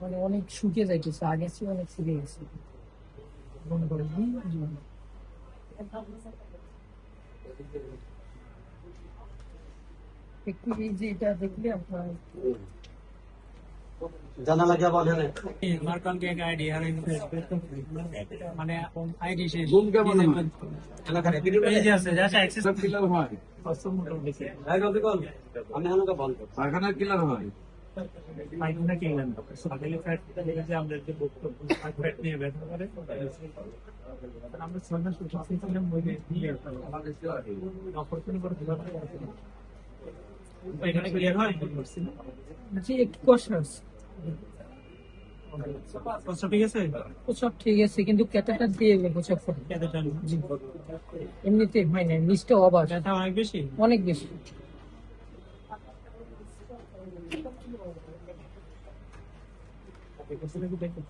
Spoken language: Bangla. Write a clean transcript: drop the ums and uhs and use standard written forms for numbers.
মানে অনেক শুকিয়ে যাইতেছে, আগে চেয়ে অনেক শুকিয়ে গেছে মনে করেন। জি। একটু এই যে এটা দেখলে আপনার জানালা क्या बोले रे মার্কন কে আইডি হারাই মানে আইডি শেষ ঘুম কেমন হয়? এই যে আছে যা অ্যাক্সেস सब किलर হয় অসম মোটামুটি ভাই কত কল আমি হানুকা বল পায়খানা কিলার হয় পাইখানা কিনলেন সকালে ফ্যাট যে আমরা যে বক্তব্য ফ্যাট নিয়ে ব্যথা করে আমরা সন্ধ্যা সুযোগ ছিলাম ওই দিয়ে অপরচুনিটি করে পাইখানা ক্লিয়ার হয় বলছি জি, একটু কষ্ট আছে। কষ্ট ঠিক আছে ও সব ঠিক আছে, কিন্তু ক্যাটাটা দিয়ে গেলো সব করে। কেদাটা জি, এমনিতে হয় না, নিচটা অবাক ব্যথা অনেক বেশি অনেক বেশি। দেখো